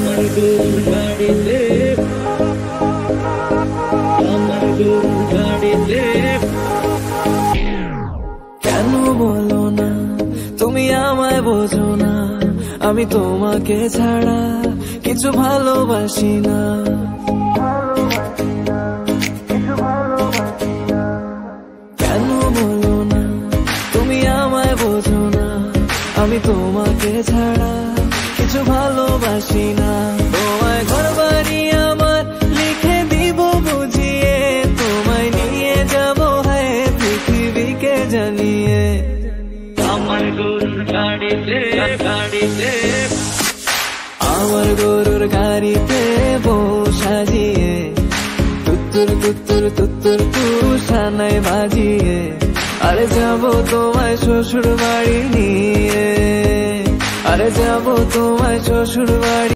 আমার গরুর গাড়িতে, আমার গরুর গাড়িতে। কেন বলো না তুমি আমায় বোঝো না, আমি তোমাকে ছাড়া কিছু ভালোবাসি না। কেন বলো না তুমি আমায় বোঝো না, আমি তোমাকে ছাড়া কিছু ভালোবাসি না। তোমায় ঘর বাড়ি আমার লিখে দিব বুঝিয়ে, তোমায় নিয়ে যাবো হ্যাঁ পৃথিবীকে জানিয়ে। আমার গরুর গাড়িতে, গাড়িতে, আমার গরুর গাড়িতে বউ সাজিয়ে, তুত্তুর তুত্তুর তুত্তুর তু সানাই বাজিয়ে, আরে যাবো তোমায় শ্বশুর বাড়ি নিয়ে, আরে যাবো তোমায় শ্বশুর বাড়ি।